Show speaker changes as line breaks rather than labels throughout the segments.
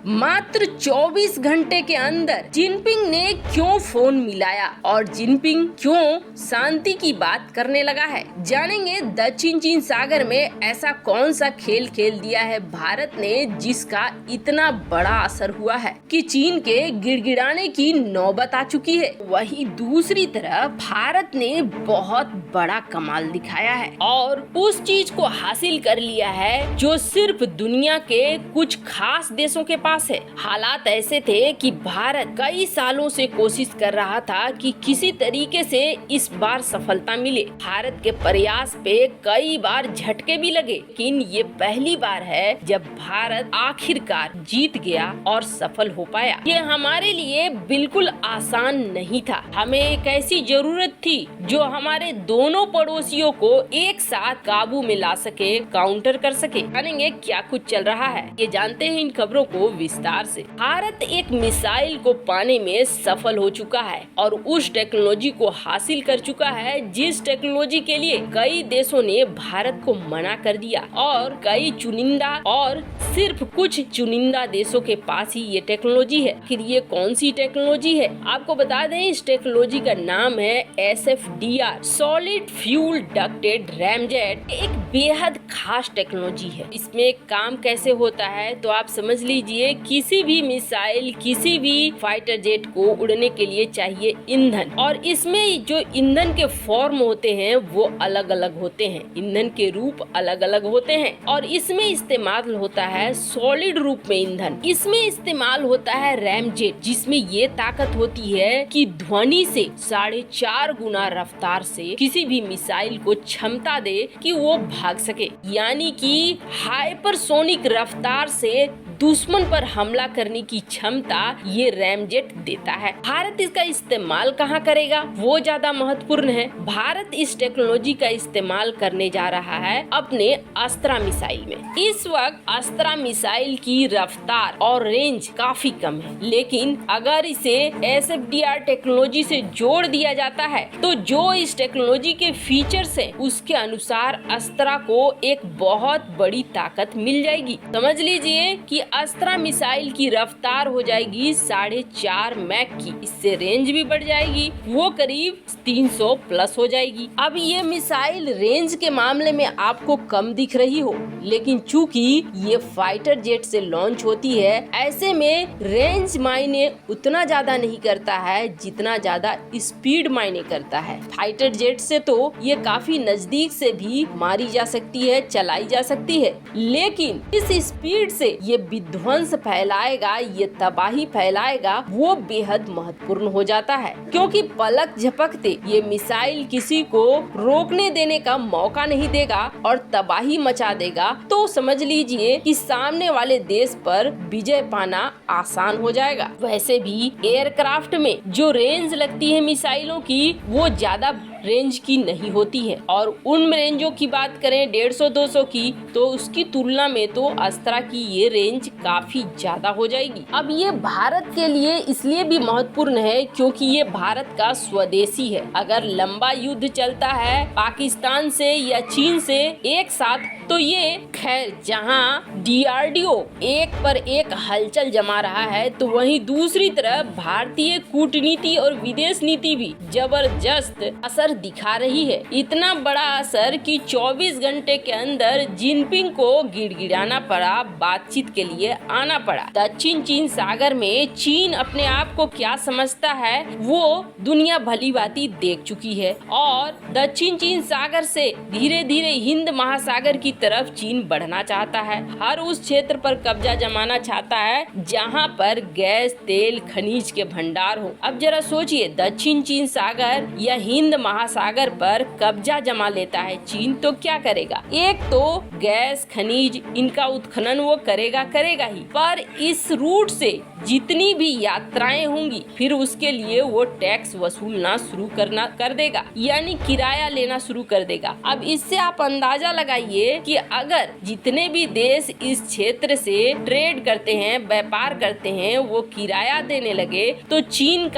मात्र 24 घंटे के अंदर जिनपिंग ने क्यों फोन मिलाया और जिनपिंग क्यों शांति की बात करने लगा है, जानेंगे। दक्षिण चीन सागर में ऐसा कौन सा खेल खेल दिया है भारत ने जिसका इतना बड़ा असर हुआ है कि चीन के गिड़गिड़ाने की नौबत आ चुकी है। वहीं दूसरी तरफ भारत ने बहुत बड़ा कमाल दिखाया है और उस चीज को हासिल कर लिया है जो सिर्फ दुनिया के कुछ खास देशों के पास है। हालात ऐसे थे कि भारत कई सालों से कोशिश कर रहा था कि किसी तरीके से इस बार सफलता मिले। भारत के प्रयास पे कई बार झटके भी लगे, लेकिन ये पहली बार है जब भारत आखिरकार जीत गया और सफल हो पाया। ये हमारे लिए बिल्कुल आसान नहीं था। हमें एक ऐसी जरूरत थी जो हमारे दोनों पड़ोसियों को एक साथ काबू में ला सके, काउंटर कर सके। जानेंगे क्या कुछ चल रहा है, ये जानते हैं इन खबरों को विस्तार से। भारत एक मिसाइल को पाने में सफल हो चुका है और उस टेक्नोलॉजी को हासिल कर चुका है जिस टेक्नोलॉजी के लिए कई देशों ने भारत को मना कर दिया और कई चुनिंदा और सिर्फ कुछ चुनिंदा देशों के पास ही ये टेक्नोलॉजी है। फिर ये कौन सी टेक्नोलॉजी है आपको बता दें, इस टेक्नोलॉजी का नाम है SFDR, solid fuel ducted ramjet. एक बेहद खास टेक्नोलॉजी है। इसमें काम कैसे होता है तो आप समझ लीजिए, किसी भी मिसाइल, किसी भी फाइटर जेट को उड़ने के लिए चाहिए ईंधन, और इसमें जो ईंधन के फॉर्म होते हैं वो अलग अलग होते हैं, ईंधन के रूप अलग अलग होते हैं। और इसमें इस्तेमाल होता है सॉलिड रूप में ईंधन। इसमें इस्तेमाल होता है रैमजेट, जिसमें ये ताकत होती है कि ध्वनि से 4.5 गुना रफ्तार से किसी भी मिसाइल को क्षमता दे कि वो भाग सके, यानी कि हाइपरसोनिक रफ्तार से दुश्मन पर हमला करने की क्षमता ये रैमजेट देता है। भारत इसका इस्तेमाल कहाँ करेगा वो ज्यादा महत्वपूर्ण है। भारत इस टेक्नोलॉजी का इस्तेमाल करने जा रहा है अपने अस्त्रा मिसाइल में। इस वक्त अस्त्रा मिसाइल की रफ्तार और रेंज काफी कम है, लेकिन अगर इसे SFDR टेक्नोलॉजी से जोड़ दिया जाता है तो जो इस टेक्नोलॉजी के फीचर्स हैं उसके अनुसार अस्त्रा को एक बहुत बड़ी ताकत मिल जाएगी। समझ लीजिए कि अस्त्रा मिसाइल की रफ्तार हो जाएगी 4.5 मैक की। इससे रेंज भी बढ़ जाएगी, वो करीब 300 प्लस हो जाएगी। अब ये मिसाइल रेंज के मामले में आपको कम दिख रही हो, लेकिन चूंकि ये फाइटर जेट से लॉन्च होती है, ऐसे में रेंज मायने उतना ज्यादा नहीं करता है जितना ज्यादा स्पीड मायने करता है। फाइटर जेट से तो ये काफी नजदीक से भी मारी जा सकती है, चलाई जा सकती है, लेकिन इस स्पीड से ये विध्वंस फैलाएगा, ये तबाही फैलाएगा, वो बेहद महत्वपूर्ण हो जाता है। क्योंकि पलक झपकते ये मिसाइल किसी को रोकने देने का मौका नहीं देगा और तबाही मचा देगा। तो समझ लीजिए कि सामने वाले देश पर विजय पाना आसान हो जाएगा। वैसे भी एयरक्राफ्ट में जो रेंज लगती है मिसाइलों की वो ज्यादा रेंज की नहीं होती है, और उन रेंजों की बात करें 150-200 की तो उसकी तुलना में तो अस्त्रा की ये रेंज काफी ज्यादा हो जाएगी। अब ये भारत के लिए इसलिए भी महत्वपूर्ण है क्योंकि ये भारत का स्वदेशी है। अगर लंबा युद्ध चलता है पाकिस्तान से या चीन से एक साथ तो ये खैर जहां DRDO एक पर एक हलचल जमा रहा है, तो वहीं दूसरी तरफ भारतीय कूटनीति और विदेश नीति भी जबरदस्त असर दिखा रही है। इतना बड़ा असर कि 24 घंटे के अंदर जिनपिंग को गिड़गिड़ाना पड़ा, बातचीत के लिए आना पड़ा। दक्षिण चीन सागर में चीन अपने आप को क्या समझता है वो दुनिया भली भांति देख चुकी है, और दक्षिण चीन सागर से धीरे धीरे हिंद महासागर की तरफ चीन बढ़ना चाहता है। हर उस क्षेत्र पर कब्जा जमाना चाहता है जहां पर गैस, तेल, खनिज के भंडार हो। अब जरा सोचिए, दक्षिण चीन सागर या हिंद महासागर पर कब्जा जमा लेता है चीन तो क्या करेगा? एक तो गैस, खनिज, इनका उत्खनन वो करेगा ही, पर इस रूट से जितनी भी यात्राएं होंगी फिर उसके लिए वो टैक्स वसूलना शुरू कर देगा, यानी किराया लेना शुरू कर देगा। अब इससे आप अंदाजा लगाइए कि अगर जितने भी देश इस क्षेत्र से ट्रेड करते हैं, व्यापार करते हैं, वो किराया देने लगे तो चीन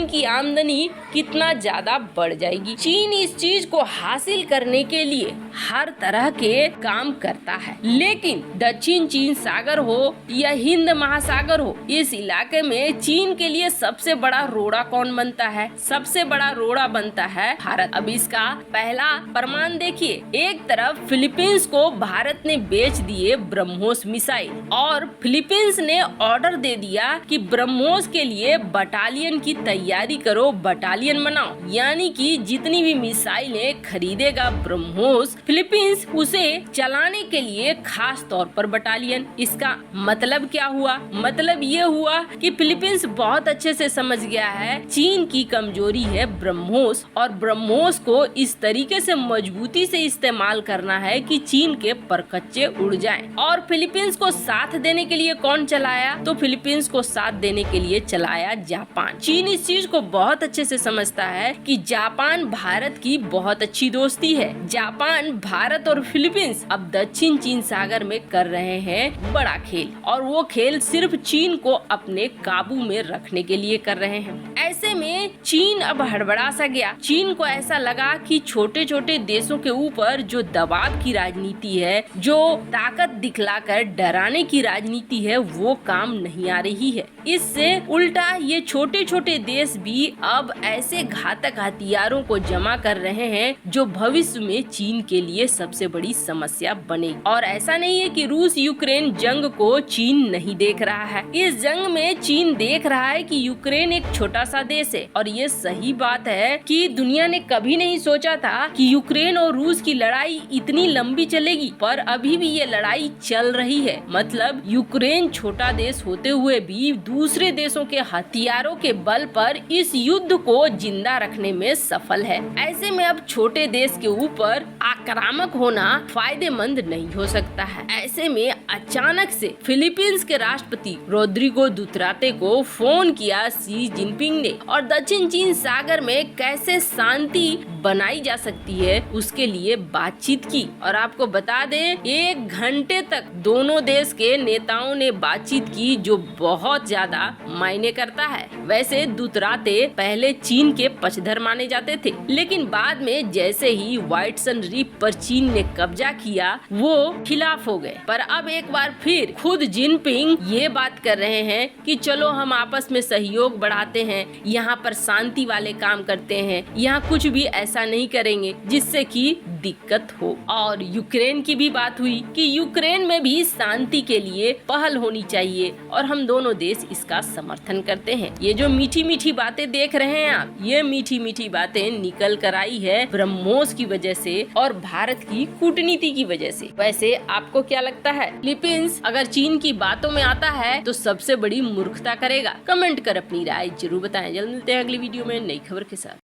की आमदनी कितना ज्यादा बढ़ जाएगी। चीन इस चीज को हासिल करने के लिए हर तरह के काम करता है, लेकिन दक्षिण चीन सागर हो या हिंद महासागर हो, इस इलाके में चीन के लिए सबसे बड़ा रोड़ा कौन बनता है? सबसे बड़ा रोड़ा बनता है भारत। अब इसका पहला प्रमाण देखिए, एक तरफ फिलीपींस को भारत ने बेच दिए ब्रह्मोस मिसाइल और फिलीपींस ने ऑर्डर दे दिया कि ब्रह्मोस के लिए बटालियन की तैयारी करो, बटालियन बनाओ, यानी कि जितनी भी मिसाइलें खरीदेगा ब्रह्मोस, फिलीपींस उसे चलाने के लिए खास तौर पर बटालियन। इसका मतलब क्या हुआ? मतलब ये हुआ कि फिलीपींस बहुत अच्छे से समझ गया है चीन की कमजोरी है ब्रह्मोस, और ब्रह्मोस को इस तरीके से मजबूती से इस्तेमाल करना है कि चीन के परकच्चे उड़ जाएं। और फिलीपींस को साथ देने के लिए कौन चलाया? तो फिलीपींस को साथ देने के लिए चलाया जापान। चीन इस चीज को बहुत अच्छे से समझता है कि जापान भारत की बहुत अच्छी दोस्ती है। जापान, भारत और फिलीपींस अब दक्षिण चीन सागर में कर रहे हैं बड़ा खेल, और वो खेल सिर्फ चीन को अपने काबू में रखने के लिए कर रहे हैं। ऐसे में चीन अब हड़बड़ा सा गया। चीन को ऐसा लगा कि छोटे छोटे देशों के ऊपर जो दबाव की राजनीति है, जो ताकत दिखलाकर डराने की राजनीति है, वो काम नहीं आ रही है। इससे उल्टा ये छोटे छोटे देश भी अब ऐसे घातक हथियारों को जमा कर रहे हैं जो भविष्य में चीन के लिए सबसे बड़ी समस्या बनेगी। और ऐसा नहीं है कि रूस यूक्रेन जंग को चीन नहीं देख रहा है। इस जंग में चीन देख रहा है कि यूक्रेन एक छोटा सा देश है, और ये सही बात है कि दुनिया ने कभी नहीं सोचा था कि यूक्रेन और रूस की लड़ाई इतनी लंबी चलेगी, पर अभी भी ये लड़ाई चल रही है। मतलब यूक्रेन छोटा देश होते हुए भी दूसरे देशों के हथियारों के बल पर इस युद्ध को जिंदा रखने में सफल है। ऐसे में अब छोटे देश के ऊपर आक्रामक होना फायदेमंद नहीं हो सकता है। ऐसे में अचानक से फिलीपींस के राष्ट्रपति रोड्रिगो दुतराते को फोन किया शी जिनपिंग ने, और दक्षिण चीन सागर में कैसे शांति बनाई जा सकती है उसके लिए बातचीत की। और आपको बता दें, 1 घंटे तक दोनों देश के नेताओं ने बातचीत की, जो बहुत ज्यादा मायने करता है। वैसे दुतराते पहले चीन के पक्षधर माने जाते थे, लेकिन बाद में जैसे ही व्हाइट सन रीफ पर चीन ने कब्जा किया, वो खिलाफ हो गए। पर अब एक बार फिर खुद जिनपिंग ये बात कर रहे हैं कि चलो हम आपस में सहयोग बढ़ाते हैं, यहाँ पर शांति वाले काम करते हैं, यहाँ कुछ भी ऐसा नहीं करेंगे जिससे कि दिक्कत हो। और यूक्रेन की भी बात हुई कि यूक्रेन में भी शांति के लिए पहल होनी चाहिए, और हम दोनों देश इसका समर्थन करते हैं। ये जो मीठी मीठी बातें देख रहे हैं आप, ये मीठी मीठी बातें निकल कर आई है ब्रह्मोस की वजह से और भारत की कूटनीति की वजह से। वैसे आपको क्या लगता है, फिलीपींस अगर चीन की बातों में आता है तो सबसे बड़ी मूर्खता करेगा? कमेंट कर अपनी राय जरूर बताएं। जल्द मिलते हैं अगली वीडियो में नई खबर के साथ।